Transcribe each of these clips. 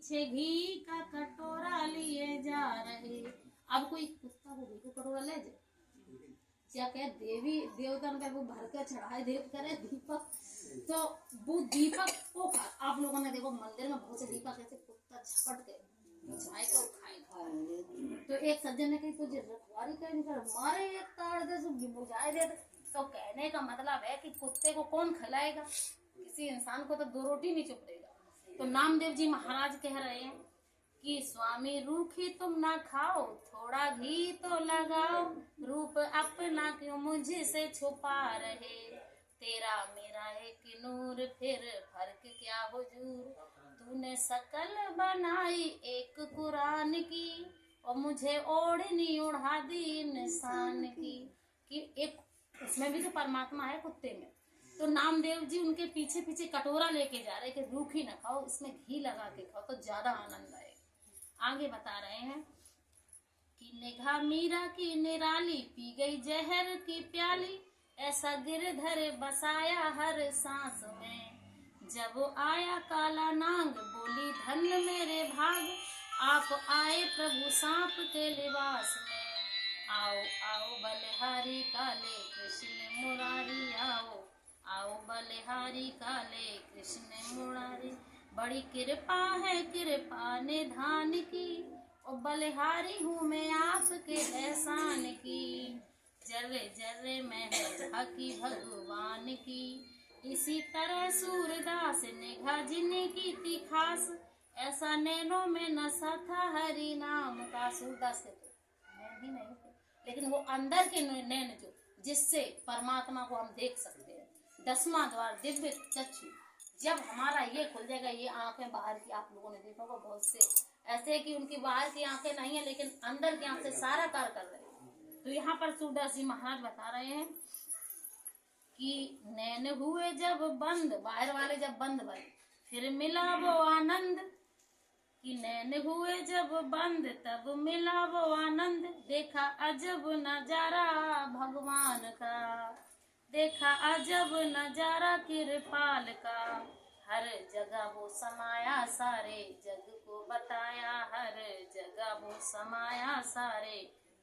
पीछे घी का कटोरा लिए जा रहे। अब कोई कुत्ता को घी को कटोरा ले जाए, क्या कहे देवी देवता ने वो भर के चढ़ाए देव करे दीपक, तो वो दीपक को आप लोगों ने देखो मंदिर में बहुत से दीपक ऐसे कुत्ता झपट के चाय को खाए। तो एक सज्जन ने कही तुझे रखवारी कहीं नहीं कर मारे एक ताड़ दे बुझाए दे। तो कहने का मतलब है कि कुत्ते को कौन खिलाएगा, किसी इंसान को तो दो रोटी नहीं चुपड़ेगा। तो नामदेव जी महाराज कह रहे हैं कि स्वामी रूखी तुम ना खाओ, थोड़ा घी तो लगाओ, रूप अपना क्यों मुझसे छुपा रहे, तेरा मेरा एक नूर फिर फर्क क्या हुजूर, तूने शकल बनाई एक कुरान की और मुझे ओढ़नी उड़ा दी इंसान की। कि एक उसमें भी तो परमात्मा है कुत्ते में। तो नामदेव जी उनके पीछे पीछे कटोरा लेके जा रहे कि रूखी ना खाओ, इसमें घी लगा के खाओ तो ज्यादा आनंद आएगा। आगे बता रहे हैं कि निगाह मीरा की निराली, पी गई जहर की प्याली, ऐसा गिरधर बसाया हर सांस में, जब आया काला नांग बोली धन्य मेरे भाग, आप आए प्रभु सांप के लिबास में, आओ आओ बलिहारी काले कृष्ण मुरारी, आओ आओ बलिहारी काले कृष्ण मुरारी, बड़ी कृपा है कृपा निधान की, और बलिहारी हूँ मैं आपके एहसान की, जर्रे जर्रे महर की भगवान की, इसी तरह सूरदास निगाह जिनकी थी खास, ऐसा नैनों में नशा था हरि नाम का। सूरदास के तो नैन ही नहीं थे, लेकिन वो अंदर के नैन जो जिससे परमात्मा को हम देख सकते हैं, 10वां द्वार दिव्य चक्षु, जब हमारा ये खुल जाएगा, ये आंखें बाहर की आप लोगों ने देखा होगा बहुत से ऐसे कि उनकी बाहर की आंखें नहीं है लेकिन अंदर की आंख से सारा कार्य कर रहे हैं। तो यहाँ पर सूरदास जी महाराज बता रहे हैं कि नैन हुए जब बंद, बाहर वाले जब बंद भरे फिर मिला वो आनंद, कि नैन हुए जब बंद तब मिला वो आनंद, देखा अजब नजारा भगवान का, देखा अजब नजारा कृपाल का, हर जगह वो समाया सारे जग को बताया, हर जगह वो समाया सारे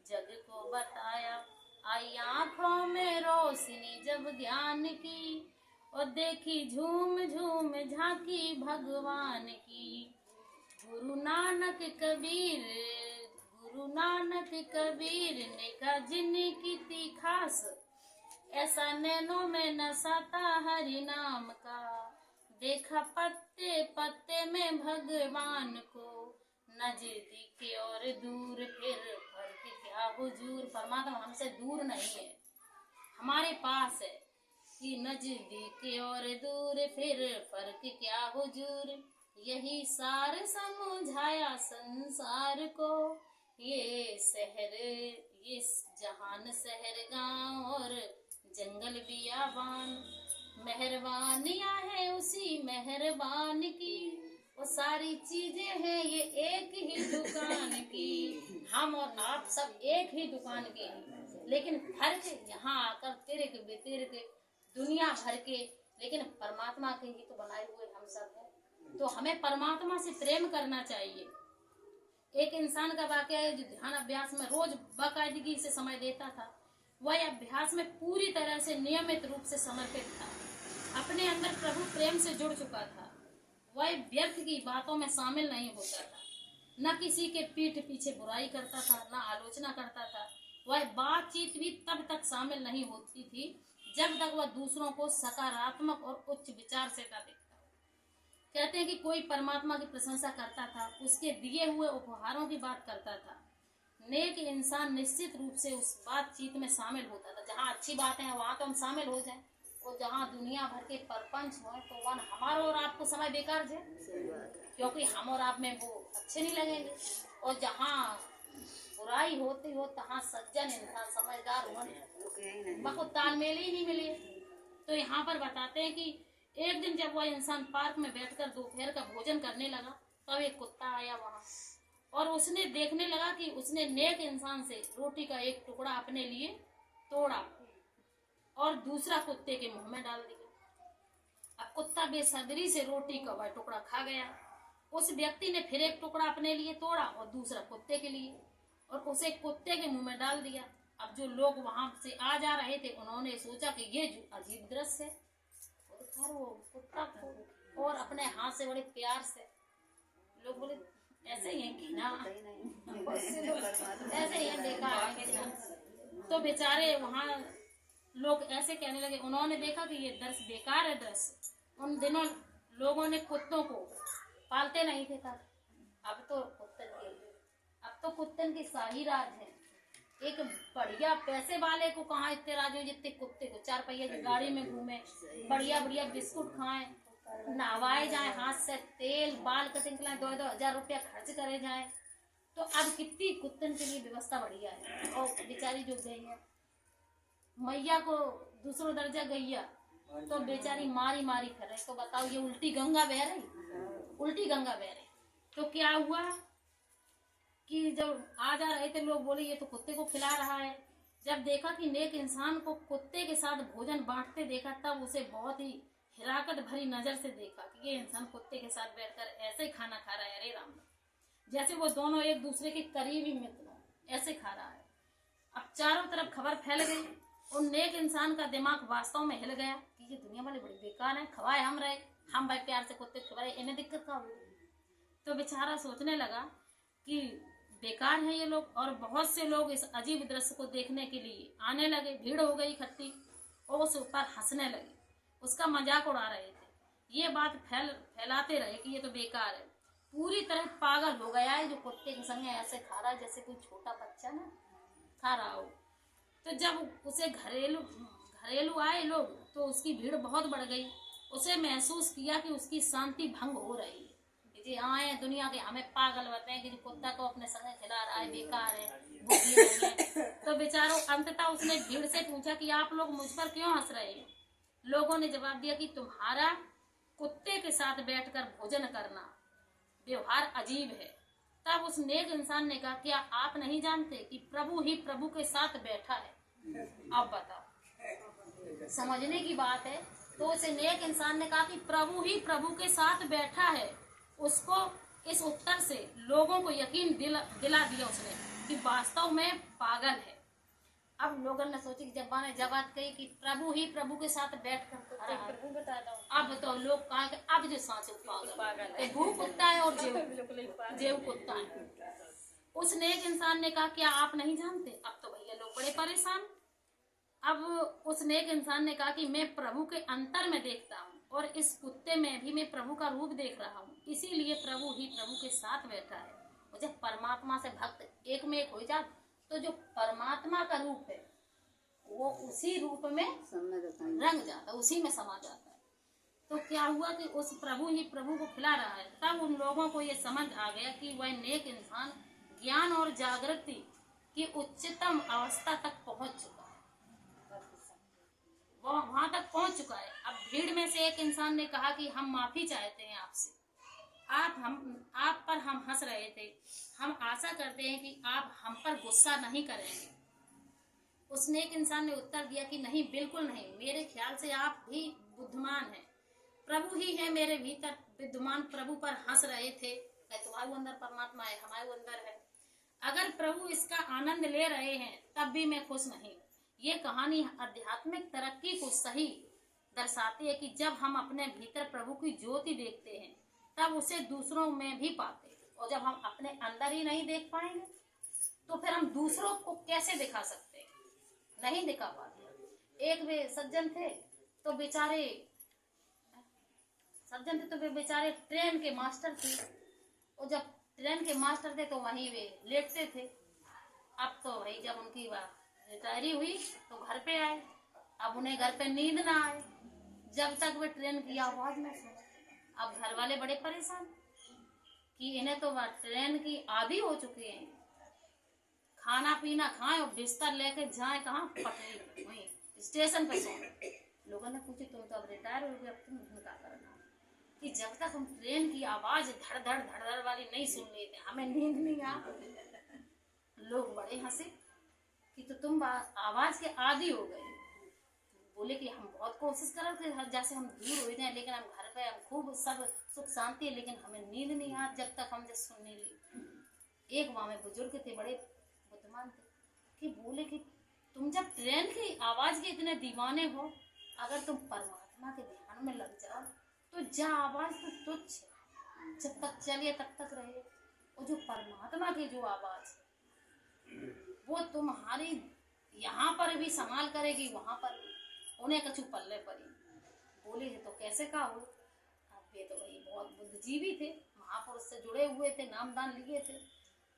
जग को बताया, आई आँखों में रोशनी जब ज्ञान की, और देखी झूम झूम झांकी भगवान की, गुरु नानक कबीर, गुरु नानक कबीर ने कहा जिनकी थी खास, ऐसा नैनों में नशा था हरि नाम का, देखा पत्ते पत्ते में भगवान को, नजदीक और दूर फिर फर्क क्या हुजूर। परमात्मा हमसे दूर नहीं है, हमारे पास है, कि नजदीक और दूर फिर फर्क क्या हुजूर, यही सार समझाया संसार को, ये शहर ये जहान शहर गांव और जंगल बियाबान, मेहरबानियां है उसी मेहरबान की, वो सारी चीजें हैं ये एक ही दुकान की, हम और आप सब एक ही दुकान के, लेकिन फर्क यहाँ आकर तिरक बितिरक दुनिया भर के, लेकिन परमात्मा के ही तो बनाए हुए हम सब हैं। तो हमें परमात्मा से प्रेम करना चाहिए। एक इंसान का वाकया है जो ध्यान अभ्यास में रोज बाकायदगी से समय देता था, वह अभ्यास में पूरी तरह से नियमित रूप से समर्पित था, अपने अंदर प्रभु प्रेम से जुड़ चुका था, वह व्यर्थ की बातों में शामिल नहीं होता था, न किसी के पीठ पीछे बुराई करता था, न आलोचना करता था, वह बातचीत भी तब तक शामिल नहीं होती थी जब तक वह दूसरों को सकारात्मक और उच्च विचार से देखता। कहते हैं कि कोई परमात्मा की प्रशंसा करता था, उसके दिए हुए उपहारों की बात करता था, नेक इंसान निश्चित रूप से उस बातचीत में शामिल होता था। जहाँ अच्छी बातें हैं वहाँ तो हम शामिल हो जाएं, और जहाँ दुनिया भर के परपंच हो तो वहाँ हमारा और आपको समय बेकार जाए, क्योंकि हम और आप में वो अच्छे नहीं लगेंगे, और जहाँ बुराई होती हो तहाँ सज्जन इंसान समझदार हो तालमेल ही नहीं मिले। तो यहाँ पर बताते हैं कि एक दिन जब वह इंसान पार्क में बैठकर दोपहर का भोजन करने लगा, तब एक कुत्ता आया वहां, और उसने देखने लगा कि उसने नेक इंसान से रोटी का एक टुकड़ा अपने लिए तोड़ा और दूसरा कुत्ते के मुंह में डाल दिया। अब कुत्ता बेसब्री से रोटी का वह टुकड़ा खा गया, उस व्यक्ति ने फिर एक टुकड़ा अपने लिए तोड़ा और दूसरा कुत्ते के लिए, और उसे कुत्ते के मुंह में डाल दिया। अब जो लोग वहां से आ जा रहे थे उन्होंने सोचा कि ये अजीब दृश्य है, वो कुत्ता को और अपने हाथ से बड़े प्यार से, लोग बोले ऐसे ही है कि ना, ऐसे ही है, बेकार है। तो बेचारे वहां लोग ऐसे कहने लगे। उन्होंने देखा कि ये दृश्य बेकार है दृश्य। उन दिनों लोगों ने कुत्तों को पालते नहीं थे तब, अब तो कुत्तन की शाही राज है। एक बढ़िया पैसे वाले को कहाँ इतने राज हो जितने कुत्ते को, 4 पहिए की गाड़ी में घूमे, बढ़िया बढ़िया बिस्कुट खाएं, नहवाए जाए, हाथ से तेल बाल कटिंग के 2-2 हजार रुपया खर्च करे जाए। तो अब कितनी कुत्तन के लिए व्यवस्था बढ़िया है। और बेचारी जो गैया मैया को दूसरा दर्जा गैया तो बेचारी मारी मारी कर रही। तो बताओ ये उल्टी गंगा बह रही। तो क्या हुआ कि जब आ जा रहे थे लोग बोले ये तो कुत्ते को खिला रहा है। जब देखा कि नेक इंसान को कुत्ते के साथ भोजन बांटते देखा, तब उसे बहुत ही हिराकत भरी नजर से देखा कि ये इंसान कुत्ते के साथ बैठकर ऐसे खाना खा रहा है, अरे राम, जैसे वो दोनों एक दूसरे के करीबी मित्र ऐसे खा रहा है। अब चारों तरफ खबर फैल गई और नेक इंसान का दिमाग वास्तव में हिल गया कि ये दुनिया वाले बड़ी बेकार है, खवाए हम रहे, हम भाई प्यार से कुत्ते खवाए, इन्हें दिक्कत का हुई। तो बेचारा सोचने लगा कि बेकार है ये लोग। और बहुत से लोग इस अजीब दृश्य को देखने के लिए आने लगे, भीड़ हो गई इकट्ठी और उस ऊपर हंसने लगे, उसका मजाक उड़ा रहे थे, ये बात फैलाते रहे कि ये तो बेकार है। पूरी तरह पागल हो गया है जो कुत्ते के संग ऐसे खा रहा है जैसे कोई छोटा बच्चा ना खा रहा हो। तो जब उसे घरेलू आए लोग तो उसकी भीड़ बहुत बढ़ गई। उसे महसूस किया कि उसकी शांति भंग हो रही है। जी आए दुनिया के हमें पागल बताएं कि कुत्ता को अपने संग खिला रहा है, बेकार है, बुद्धि नहीं है। तो बेचारों अंततः उसने भीड़ से पूछा कि आप लोग मुझ पर क्यों हंस रहे हैं। लोगों ने जवाब दिया कि तुम्हारा कुत्ते के साथ बैठकर भोजन करना व्यवहार अजीब है। तब उस नेक इंसान ने कहा क्या आप नहीं जानते कि प्रभु ही प्रभु के साथ बैठा है। अब बताओ, समझने की बात है। तो उस नेक इंसान ने कहा कि प्रभु ही प्रभु के साथ बैठा है। उसको इस उत्तर से लोगों को यकीन दिला दिया उसने कि वास्तव में पागल है। अब लोगों ने सोची जब मैंने जवाब कही कि प्रभु ही प्रभु के साथ बैठ कर प्रभु बताता हूँ, अब तो लोग कहा कि अब जो सांसे पागल है, भू कुत्ता है और जेव कुत्ता है। उस नेक इंसान ने कहा क्या आप नहीं जानते। अब तो भैया लोग बड़े परेशान। अब उस नेक इंसान ने कहा कि मैं प्रभु के अंतर में देखता हूँ और इस कुत्ते में भी मैं प्रभु का रूप देख रहा हूँ, इसीलिए प्रभु ही प्रभु के साथ बैठा है। और जब परमात्मा से भक्त एक में एक हो जाए तो जो परमात्मा का रूप है वो उसी रूप में रंग जाता है, उसी में समा जाता है। तो क्या हुआ कि उस प्रभु ही प्रभु को खिला रहा है। तब उन लोगों को ये समझ आ गया कि वह नेक इंसान ज्ञान और जागृति की उच्चतम अवस्था तक पहुंच चुका है, वो वहां तक पहुंच चुका है। अब भीड़ में से एक इंसान ने कहा कि हम माफी चाहते हैं आपसे, आप पर हम हंस रहे थे, हम आशा करते हैं कि आप हम पर गुस्सा नहीं करेंगे। उसने एक इंसान ने उत्तर दिया कि नहीं, बिल्कुल नहीं, मेरे ख्याल से आप भी बुद्धिमान हैं, प्रभु ही है मेरे भीतर विद्यमान, प्रभु पर हंस रहे थे। तुम्हारे अंदर परमात्मा है, हमारे अंदर है, अगर प्रभु इसका आनंद ले रहे हैं तब भी मैं खुश नहीं। ये कहानी आध्यात्मिक तरक्की को सही दर्शाती है कि जब हम अपने भीतर प्रभु की ज्योति देखते हैं तब उसे दूसरों में भी पाते हैं, और जब हम अपने अंदर ही नहीं देख पाएंगे तो फिर हम दूसरों को कैसे दिखा सकते हैं, नहीं दिखा पाते। एक वे सज्जन थे तो बेचारे ट्रेन के मास्टर थे, और जब ट्रेन के मास्टर थे तो वहीं वे लेटते थे। अब तो भाई जब उनकी रिटायरी हुई तो घर पे आए, अब उन्हें घर पे नींद ना आए जब तक वे ट्रेन की आवाज न सुने। अब घर वाले बड़े परेशान कि इन्हें तो ट्रेन की आदी हो चुके हैं, खाना पीना खाएं और बिस्तर लेके जाए कहाँ, पटरी वहीं स्टेशन पे सोए। लोगों ने पूछे तुम तो अब रिटायर हो गए, अब तुम क्या करना, कि जब तक हम ट्रेन की आवाज धड़ धड़ वाली नहीं सुन लेते हमें नींद नहीं आ। लोग बड़े हंसे कि तो तुम आवाज के आदी हो गए। बोले कि हम बहुत कोशिश कर रहे थे जैसे हम दूर हो जाए, लेकिन हम घर पे हम खूब सब सुख शांति है, लेकिन हमें नींद नहीं आ जब तक हम जब सुन नहीं ली। एक वहाँ में बुजुर्ग थे, बड़े बुद्धिमान थे, कि बोले कि तुम जब ट्रेन की आवाज के इतने दीवाने हो, अगर तुम परमात्मा के ध्यान में लग जाओ तो जा आवाज तो तुच्छ, जब तक चलिए तब तक रहे। और जो परमात्मा की जो आवाज वो तुम्हारी यहाँ पर भी संभाल करेगी, वहां पर उन्हें कछु पल्ले पड़ी। बोले है तो कैसे का हो? अब ये तो भाई बहुत बुद्धिजीवी थे, महापुरुष से जुड़े हुए थे, नामदान लिए थे।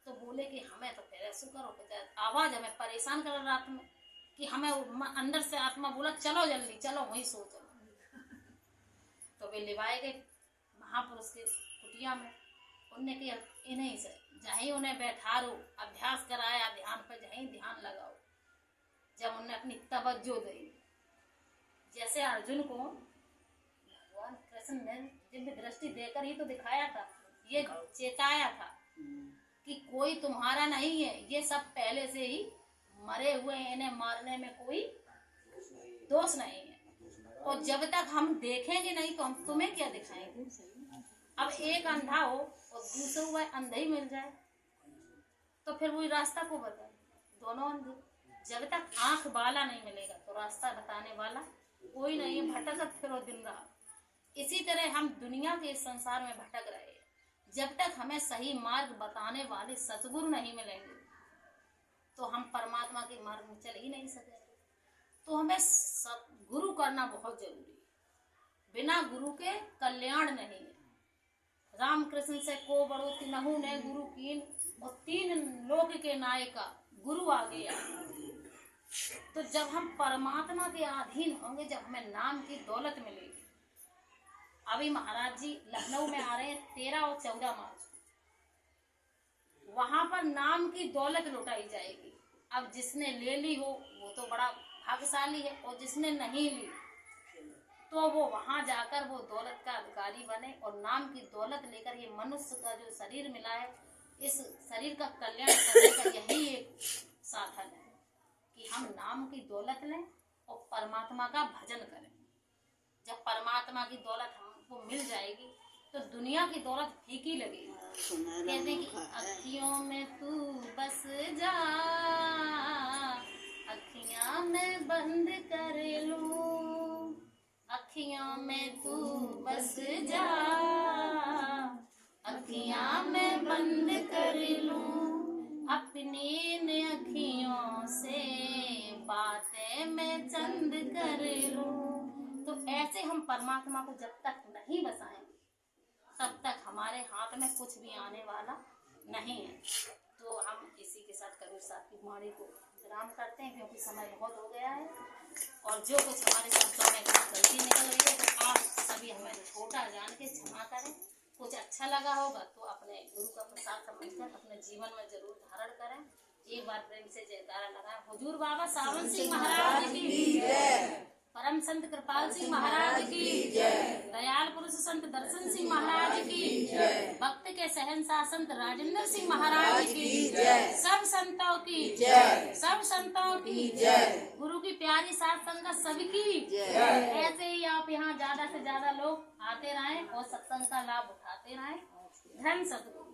तो बोले कि हमें तो फिर ऐसा करो कि आवाज हमें परेशान कर रात में, कि हमें अंदर से आत्मा बोला चलो जल्दी चलो वहीं सो चलो। तो वे लिवाए गए महापुरुष के कुटिया में। उनने किया इन्हीं से जहीं उन्हें बैठारो, अभ्यास कराया ध्यान पर, जहीं ध्यान लगाओ। जब उन्हें अपनी तवज्जो दी, जैसे अर्जुन को भगवान कृष्ण ने दिव्य दृष्टि देकर ही तो दिखाया था, ये चेताया था कि कोई तुम्हारा नहीं है, ये सब पहले से ही मरे हुए हैं, इन्हें मारने में कोई दोष नहीं है। और जब तक हम देखेंगे नहीं तो हम तुम्हें क्या दिखाएंगे? अब एक अंधा हो और दूसरा हुआ अंधा ही मिल जाए तो फिर वही रास्ता को बताए, दोनों अंधे। जब तक आंख वाला नहीं मिलेगा तो रास्ता बताने वाला कोई नहीं है, भटकत फिरो दिन रात। इसी तरह हम दुनिया के इस संसार में भटक रहे हैं। जब तक हमें सही मार्ग बताने वाले सतगुरु नहीं मिलेंगे तो हम परमात्मा के मार्ग में चल ही नहीं सकेंगे। तो हमें गुरु करना बहुत जरूरी है, बिना गुरु के कल्याण नहीं है। रामकृष्ण से को बड़ो तिनहु ने गुरु कीन, और तीन लोक के नायका गुरु आ गया। तो जब हम परमात्मा के अधीन होंगे, जब हमें नाम की दौलत मिलेगी। अभी महाराज जी लखनऊ में आ रहे हैं 13 और 14 मार्च, वहां पर नाम की दौलत लुटाई जाएगी। अब जिसने ले ली हो वो तो बड़ा भाग्यशाली है, और जिसने नहीं ली तो वो वहां जाकर वो दौलत का अधिकारी बने। और नाम की दौलत लेकर ये मनुष्य का जो शरीर मिला है, इस शरीर का कल्याण करने का यही एक साधन है कि हम नाम की दौलत लें और परमात्मा का भजन करें। जब परमात्मा की दौलत हमको मिल जाएगी तो दुनिया की दौलत फीकी लगेगी। कहते कि अखियों में तू बस जा, अखियां में बंद कर लूं, अखियों में तू बस जा, अखियां में बंद कर लूं, अपनी इन अखियों से बातें मैं चंद कर लूं। तो ऐसे हम परमात्मा को जब तक नहीं बसाएंगे तब तक हमारे हाथ में कुछ भी आने वाला नहीं है। तो हम इसी के साथ कबीर साहब की वाणी को विराम करते हैं, क्योंकि समय बहुत हो गया है। और जो कुछ हमारे शब्दों में गलती निकल रही है तो आप सभी हमें छोटा जान के क्षमा करें। कुछ अच्छा लगा होगा तो अपने गुरु का प्रसाद समझकर अपने जीवन में जरूर धारण करें। एक बार प्रेम से जयकारा लगाएं। हुजूर बाबा सावन सिंह महाराज की जय, परम संत कृपाल सिंह महाराज की जय, दयाल पुरुष संत दर्शन सिंह महाराज की जय, भक्त के शहंशाह संत राजेंद्र सिंह महाराज की जय, सब संतों की जय, सब संतों की जय, गुरु की प्यारी साथ संगत सबकी जय। ऐसे ही आप यहाँ ज्यादा से ज्यादा लोग आते रहें और सत्संग का लाभ उठाते रहें। धन सतगुरु।